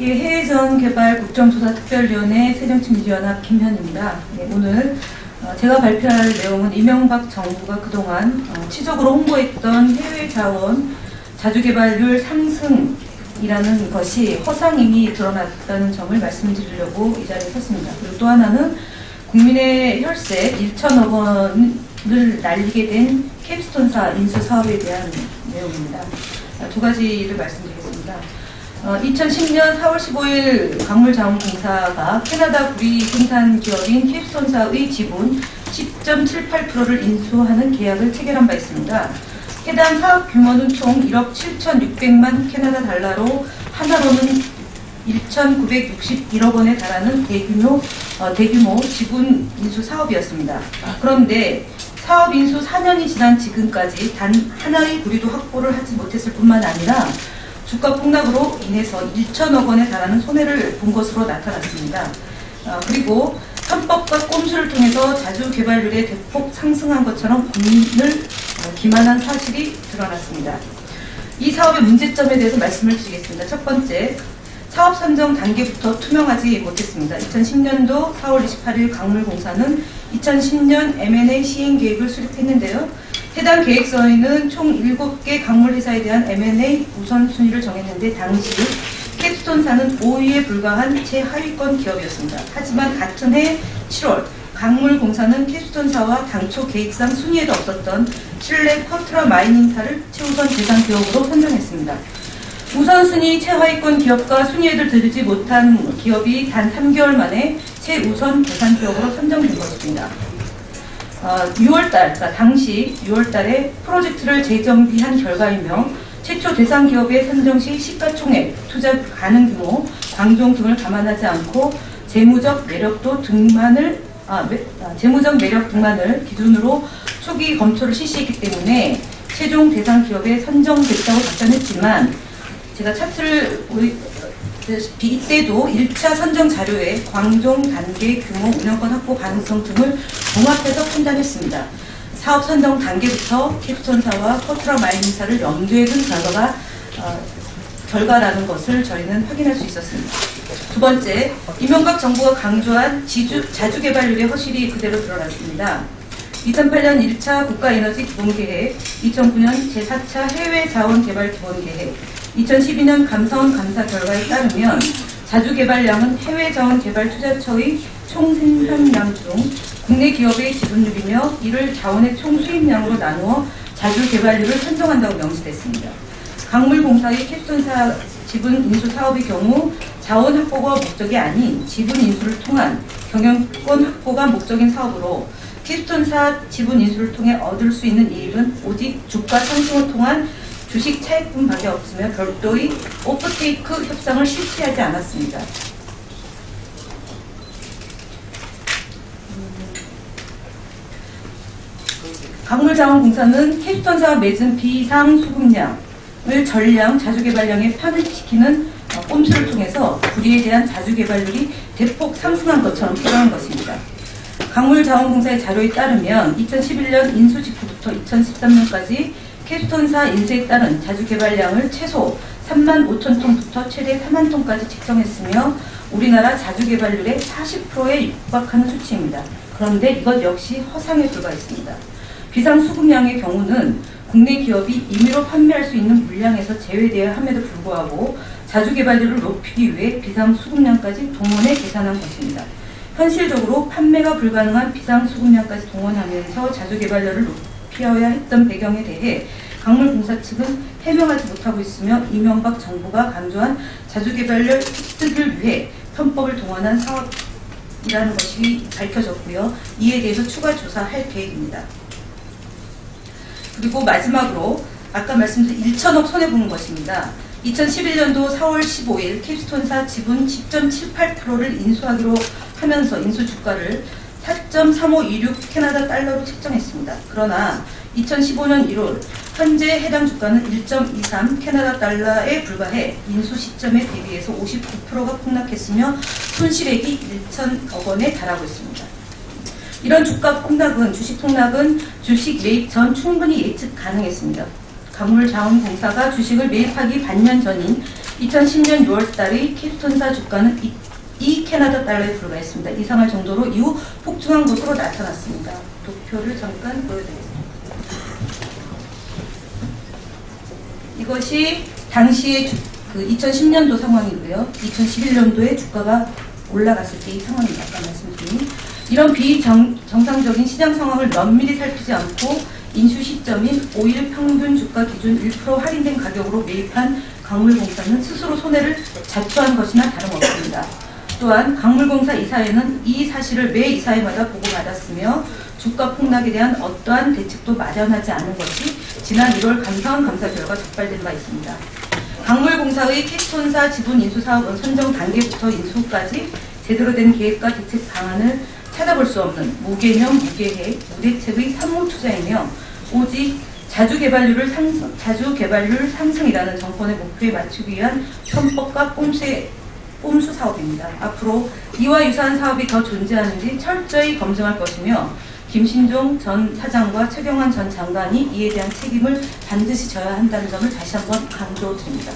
해외자원개발 국정조사특별위원회 새정치민주연합 김현입니다. 오늘 제가 발표할 내용은 이명박 정부가 그동안 치적으로 홍보했던 해외자원 자주개발률 상승이라는 것이 허상임이 드러났다는 점을 말씀드리려고 이 자리에 섰습니다. 그리고 또 하나는 국민의 혈세 1천억 원을 날리게 된 캡스톤사 인수사업에 대한 내용입니다. 두 가지를 말씀드리겠습니다. 2010년 4월 15일 광물자원공사가 캐나다 구리 생산 기업인 캡스톤사의 지분 10.78%를 인수하는 계약을 체결한 바 있습니다. 해당 사업 규모는 총 1억 7,600만 캐나다 달러로 하나로는 1,961억 원에 달하는 대규모 지분 인수 사업이었습니다. 그런데 사업 인수 4년이 지난 지금까지 단 하나의 구리도 확보를 하지 못했을 뿐만 아니라 주가 폭락으로 인해서 1천억 원에 달하는 손해를 본 것으로 나타났습니다. 그리고 편법과 꼼수를 통해서 자주개발률이 대폭 상승한 것처럼 국민을 기만한 사실이 드러났습니다. 이 사업의 문제점에 대해서 말씀을 드리겠습니다. 첫 번째, 사업 선정 단계부터 투명하지 못했습니다. 2010년도 4월 28일 광물공사는 2010년 M&A 시행 계획을 수립했는데요. 해당 계획서에는 총 7개 광물회사에 대한 M&A 우선순위를 정했는데 당시 캡스톤사는 5위에 불과한 최하위권 기업이었습니다. 하지만 같은 해 7월 광물공사는 캡스톤사와 당초 계획상 순위에도 없었던 칠레 쿼트라 마이닝사를 최우선 대상 기업으로 선정했습니다. 우선순위 최하위권 기업과 순위에도 들지 못한 기업이 단 3개월 만에 최우선 대상 기업으로 선정된 것입니다. 6월달, 그러니까 당시 6월달에 프로젝트를 재정비한 결과이며 최초 대상 기업의 선정 시 시가총액, 투자 가능 규모, 광종 등을 감안하지 않고 재무적 매력 등만을 기준으로 초기 검토를 실시했기 때문에 최종 대상 기업에 선정됐다고 답변했지만 제가 차트를 이때도 1차 선정 자료에 광종 단계 규모, 운영권 확보 가능성 등을 종합해서 판단했습니다. 사업 선정 단계부터 캡스톤사와 쿼트라 마이닝사를 염두에 둔 결과라는 것을 저희는 확인할 수 있었습니다. 두 번째, 이명박 정부가 강조한 자주개발률의 허실이 그대로 드러났습니다. 2008년 1차 국가에너지 기본계획, 2009년 제4차 해외자원개발 기본계획, 2012년 감사원 감사 결과에 따르면 자주개발량은 해외자원개발투자처의 총 생산량 중 국내 기업의 지분율이며 이를 자원의 총 수입량으로 나누어 자주개발률을 선정한다고 명시됐습니다. 광물공사의 캡스톤사 지분 인수 사업의 경우 자원 확보가 목적이 아닌 지분 인수를 통한 경영권 확보가 목적인 사업으로 캡스톤사 지분 인수를 통해 얻을 수 있는 이익은 오직 주가 상승을 통한 주식 차익분밖에 없으며 별도의 오프테이크 협상을 실시하지 않았습니다. 광물자원공사는 캡스톤사와 맺은 비상수급량을 전량 자주개발량에 편입시키는 꼼수를 통해서 구리에 대한 자주개발률이 대폭 상승한 것처럼 표현한 것입니다. 광물자원공사의 자료에 따르면 2011년 인수 직후부터 2013년까지 캡스톤사 인수에 따른 자주개발량을 최소 3만 5천 톤부터 최대 4만 톤까지 책정했으며 우리나라 자주개발률의 40%에 육박하는 수치입니다. 그런데 이것 역시 허상에 불과했습니다. 비상수급량의 경우는 국내 기업이 임의로 판매할 수 있는 물량에서 제외되어야 함에도 불구하고 자주개발률을 높이기 위해 비상수급량까지 동원해 계산한 것입니다. 현실적으로 판매가 불가능한 비상수급량까지 동원하면서 자주개발률을 높여야 했던 배경에 대해 광물공사 측은 해명하지 못하고 있으며 이명박 정부가 강조한 자주개발률 획득을 위해 편법을 동원한 사업이라는 것이 밝혀졌고요. 이에 대해서 추가 조사할 계획입니다. 그리고 마지막으로 아까 말씀드린 1천억 손해보는 것입니다. 2011년도 4월 15일 캡스톤사 지분 10.78%를 인수하기로 하면서 인수 주가를 4.3526 캐나다 달러로 책정했습니다. 그러나 2015년 1월 현재 해당 주가는 1.23 캐나다 달러에 불과해 인수 시점에 대비해서 59%가 폭락했으며 손실액이 1천억 원에 달하고 있습니다. 이런 주가 폭락은 주식 매입 전 충분히 예측 가능했습니다. 광물자원공사가 주식을 매입하기 반년 전인 2010년 6월달의 키스톤사 주가는 2 캐나다 달러에 불과했습니다. 이상할 정도로 이후 폭증한 것으로 나타났습니다. 도표를 잠깐 보여드리겠습니다. 이것이 당시의 2010년도 상황이고요. 2011년도에 주가가 올라갔을 때의 상황입니다. 아까 말씀드린 이런 비정상적인 시장 상황을 면밀히 살피지 않고 인수 시점인 5일 평균 주가 기준 1% 할인된 가격으로 매입한 강물공사는 스스로 손해를 자초한 것이나 다름없습니다. 또한 강물공사 이사회는 이 사실을 매 이사회마다 보고받았으며 주가 폭락에 대한 어떠한 대책도 마련하지 않은 것이 지난 1월 감사원 감사 결과 적발된 바 있습니다. 강물공사의 키스톤사 지분 인수 사업은 선정 단계부터 인수까지 제대로 된 계획과 대책 방안을 찾아볼 수 없는 무개념, 무계획, 무대책의 산무 투자이며 오직 자주 개발률 상승이라는 정권의 목표에 맞추기 위한 편법과 꼼수 사업입니다. 앞으로 이와 유사한 사업이 더 존재하는지 철저히 검증할 것이며 김신종 전 사장과 최경환 전 장관이 이에 대한 책임을 반드시 져야 한다는 점을 다시 한번 강조드립니다.